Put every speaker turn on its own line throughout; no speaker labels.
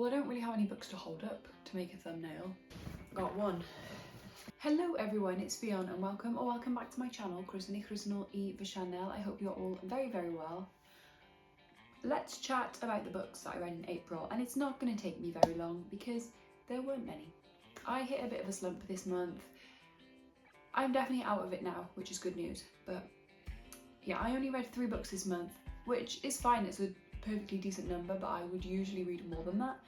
Well, I don't really have any books to hold up to make a thumbnail. Got one. Hello everyone, it's Fiona and welcome back to my channel, Krusnal I Chanel. I hope you're all very well. Let's chat about the books that I read in April, and it's not going to take me very long because there weren't many. I hit a bit of a slump this month. I'm definitely out of it now, which is good news, but yeah, I only read 3 books this month, which is fine. It's a perfectly decent number, but I would usually read more than that,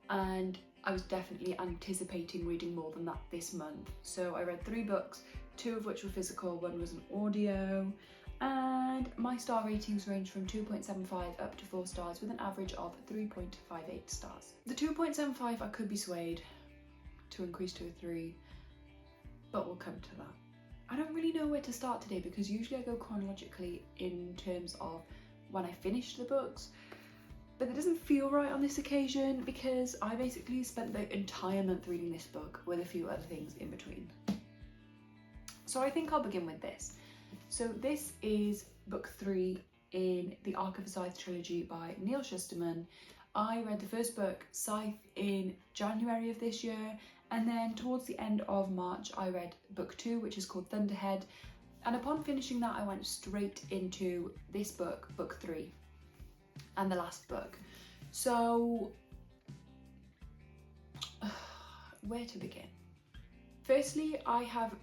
and I was definitely anticipating reading more than that this month. So I read 3 books, 2 of which were physical, 1 was an audio, and my star ratings range from 2.75 up to 4 stars with an average of 3.58 stars. The 2.75 I could be swayed to increase to a 3, but we'll come to that. I don't really know where to start today because usually I go chronologically in terms of when I finished the books, but it doesn't feel right on this occasion because I basically spent the entire month reading this book with a few other things in between. So I think I'll begin with this. So this is book 3 in the Arc of a Scythe trilogy by Neil Shusterman. I read the first book, Scythe, in January of this year, and then towards the end of March I read book 2, which is called Thunderhead, and upon finishing that I went straight into this book, book 3, and the last book. So where to begin? Firstly, I have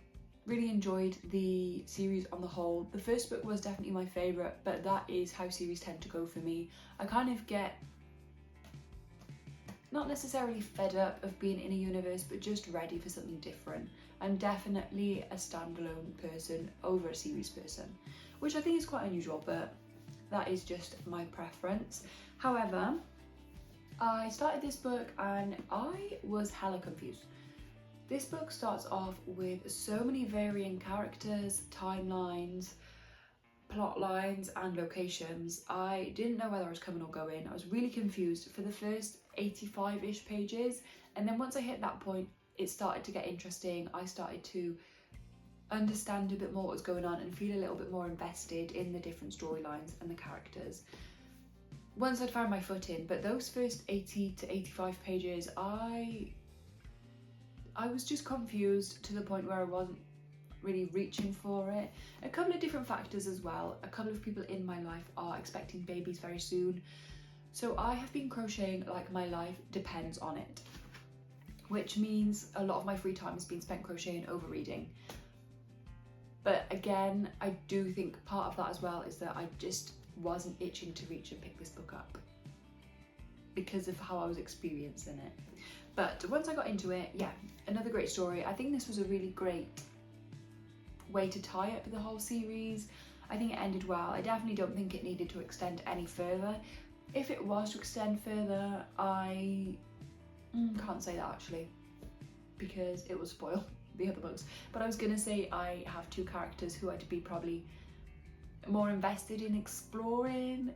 really enjoyed the series on the whole. The first book was definitely my favourite, but that is how series tend to go for me. I kind of get not necessarily fed up of being in a universe, but just ready for something different. I'm definitely a standalone person over a series person, which I think is quite unusual, but that is just my preference. However, I started this book and I was hella confused. This book starts off with so many varying characters, timelines, plot lines and locations. I didn't know whether I was coming or going. I was really confused for the first 85-ish pages, and then once I hit that point it started to get interesting. I started to understand a bit more what was going on and feel a little bit more invested in the different storylines and the characters once I'd found my footing. But those first 80 to 85 pages I was just confused to the point where I wasn't really reaching for it. A couple of different factors as well. A couple of people in my life are expecting babies very soon, so I have been crocheting like my life depends on it, which means a lot of my free time has been spent crocheting over reading. But again, I do think part of that as well is that I just wasn't itching to reach and pick this book up because of how I was experiencing it. But once I got into it, yeah, another great story. I think this was a really great way to tie up the whole series. I think it ended well. I definitely don't think it needed to extend any further. If it was to extend further, I can't say that actually because it will spoil the other books. But I was gonna say I have 2 characters who I'd be probably more invested in exploring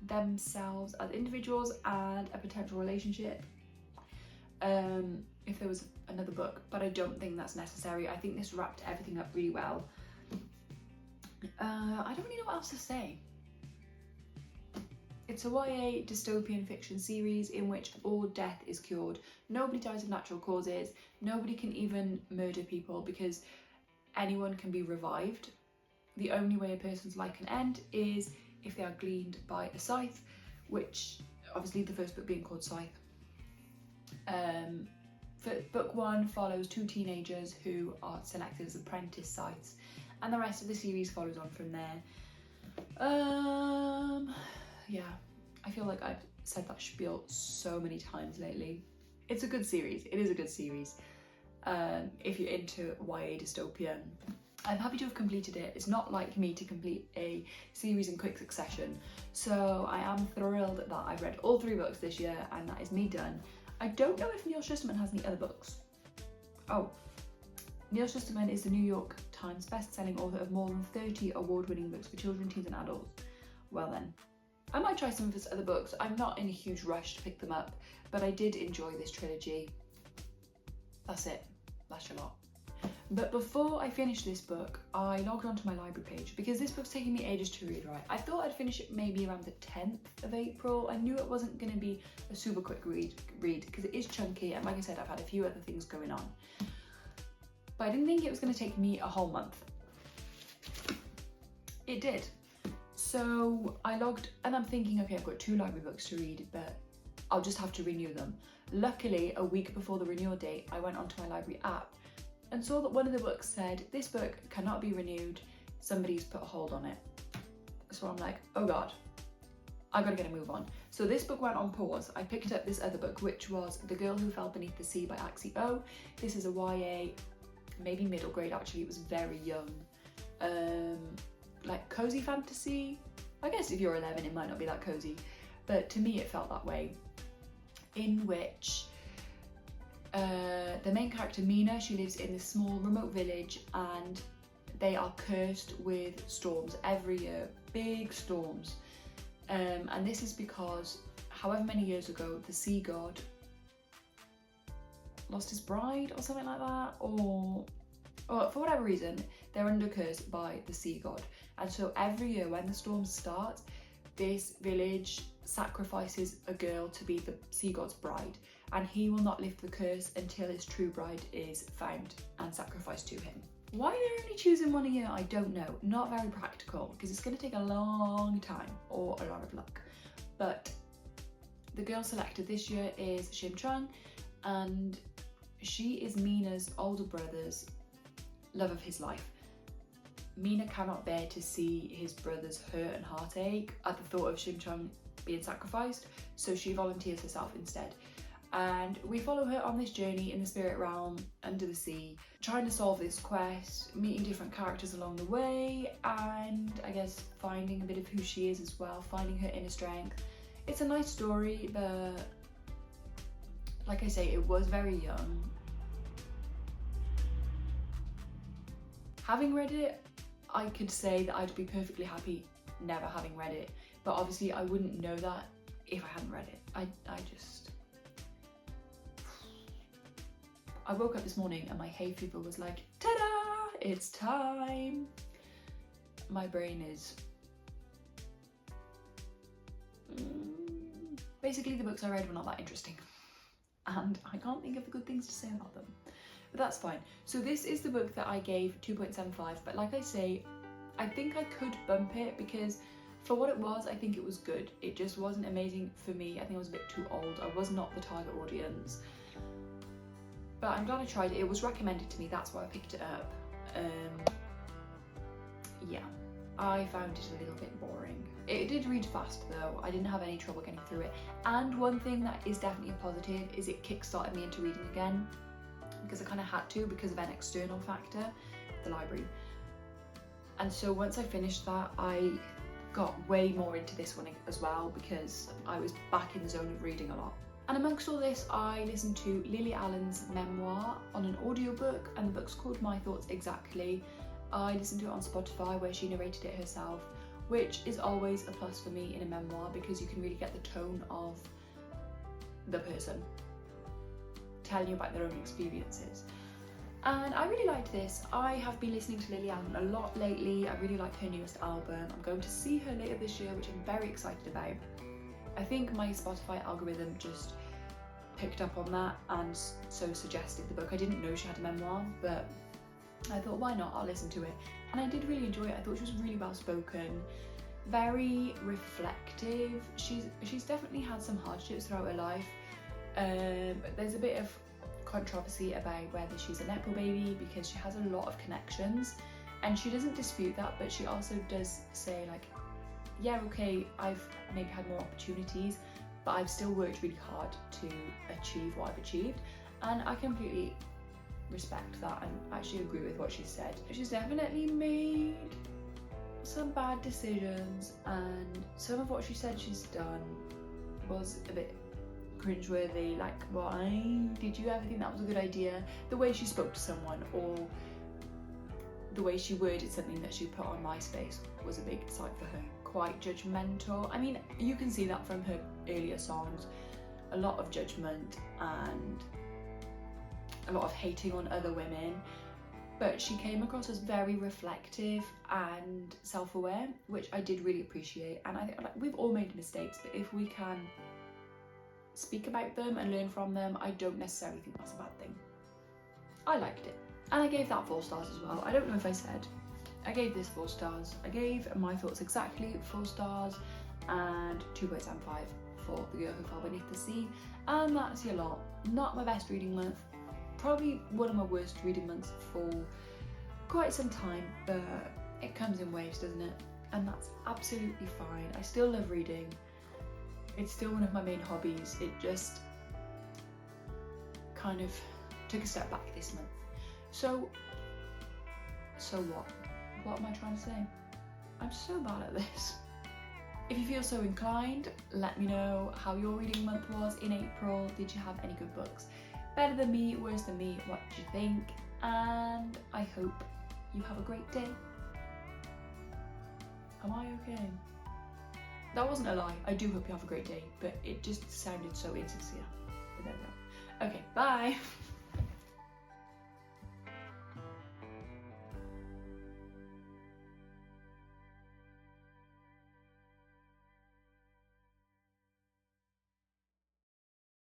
themselves as individuals and a potential relationship if there was another book, but I don't think that's necessary. I think this wrapped everything up really well. I don't really know what else to say. It's a YA dystopian fiction series in which all death is cured. Nobody dies of natural causes. Nobody can even murder people because anyone can be revived. The only way a person's life can end is if they are gleaned by a scythe, which obviously the first book being called Scythe. Book 1 follows 2 teenagers who are selected as apprentice scythes, and the rest of the series follows on from there. Yeah, I feel like I've said that spiel so many times lately. It's a good series. It is a good series. If you're into YA dystopian, I'm happy to have completed it. It's not like me to complete a series in quick succession, so I am thrilled that I've read all 3 books this year and that is me done. I don't know if Neil Shusterman has any other books. Oh, Neil Shusterman is the New York Times best-selling author of more than 30 award-winning books for children, teens and adults. Well then, I might try some of his other books. I'm not in a huge rush to pick them up, but I did enjoy this trilogy. That's it. That's a lot. But before I finished this book, I logged onto my library page because this book's taking me ages to read, right? I thought I'd finish it maybe around the 10th of April. I knew it wasn't going to be a super quick read because it is chunky, and like I said, I've had a few other things going on. But I didn't think it was going to take me a whole month. It did. So I logged, and I'm thinking, okay, I've got 2 library books to read, but I'll just have to renew them. Luckily, a week before the renewal date, I went onto my library app and saw that one of the books said, this book cannot be renewed, somebody's put a hold on it. So I'm like, oh God, I gotta get a move on. So this book went on pause. I picked up this other book, which was The Girl Who Fell Beneath the Sea by Axie O. This is a YA, maybe middle grade actually, it was very young. Like cozy fantasy. I guess if you're 11 it might not be that cozy, but to me it felt that way. In which the main character Mina, she lives in this small remote village and they are cursed with storms every year, big storms. And this is because however many years ago the sea god lost his bride or something like that, or for whatever reason they're under curse by the sea god. And so every year when the storms start, this village sacrifices a girl to be the sea god's bride, and he will not lift the curse until his true bride is found and sacrificed to him. Why they're only choosing one a year, I don't know. Not very practical, because it's going to take a long time or a lot of luck. But the girl selected this year is Shim Chung, and she is Mina's older brother's love of his life. Mina cannot bear to see his brother's hurt and heartache at the thought of Shim Chung being sacrificed, so she volunteers herself instead. And we follow her on this journey in the spirit realm under the sea, trying to solve this quest, meeting different characters along the way, and I guess finding a bit of who she is as well, finding her inner strength. It's a nice story, but like I say, it was very young. Having read it, I could say that I'd be perfectly happy never having read it, but obviously I wouldn't know that if I hadn't read it. I woke up this morning and my hay fever was like, ta-da, it's time. My brain is... Basically the books I read were not that interesting and I can't think of the good things to say about them. But that's fine. So this is the book that I gave 2.75, but like I say, I think I could bump it because for what it was, I think it was good. It just wasn't amazing for me. I think I was a bit too old. I was not the target audience. But I'm glad I tried it. It was recommended to me, that's why I picked it up. Yeah, I found it a little bit boring. It did read fast though. I didn't have any trouble getting through it. And one thing that is definitely a positive is it kickstarted me into reading again, because I kind of had to because of an external factor, the library. And so once I finished that, I got way more into this one as well because I was back in the zone of reading a lot. And amongst all this, I listened to Lily Allen's memoir on an audiobook, and the book's called My Thoughts Exactly. I listened to it on Spotify where she narrated it herself, which is always a plus for me in a memoir because you can really get the tone of the person telling you about their own experiences. And I really liked this. I have been listening to Lily Allen a lot lately. I really like her newest album. I'm going to see her later this year, which I'm very excited about. I think my Spotify algorithm just picked up on that and so suggested the book. I didn't know she had a memoir, but I thought, why not? I'll listen to it. And I did really enjoy it. I thought she was really well spoken, very reflective. She's definitely had some hardships throughout her life. There's a bit of controversy about whether she's a nepo baby because she has a lot of connections, and she doesn't dispute that, but she also does say like, yeah, okay, I've maybe had more opportunities, but I've still worked really hard to achieve what I've achieved, and I completely respect that and actually agree with what she said. She's definitely made some bad decisions, and some of what she said she's done was a bit cringeworthy, like why did you ever think that was a good idea? The way she spoke to someone or the way she worded something that she put on MySpace was a big sight for her. Quite judgmental. I mean, you can see that from her earlier songs. A lot of judgment and a lot of hating on other women. but she came across as very reflective and self-aware, which I did really appreciate. And I think, like, we've all made mistakes, but if we can speak about them and learn from them, I don't necessarily think that's a bad thing. I liked it, and I gave that 4 stars as well. I don't know if I said I gave this 4 stars. I gave My Thoughts Exactly 4 stars and 2 Birds and 5 for The Girl Who Fell Beneath the Sea, and that's your lot. Not my best reading month, probably one of my worst reading months for quite some time, but it comes in waves, doesn't it? And that's absolutely fine. I still love reading. It's still one of my main hobbies. It just kind of took a step back this month. So what? What am I trying to say? I'm so bad at this. If you feel so inclined, let me know how your reading month was in April. Did you have any good books? Better than me, worse than me, what did you think? And I hope you have a great day. Am I okay? That wasn't a lie. I do hope you have a great day, but it just sounded so insincere. But there we go. Okay, bye.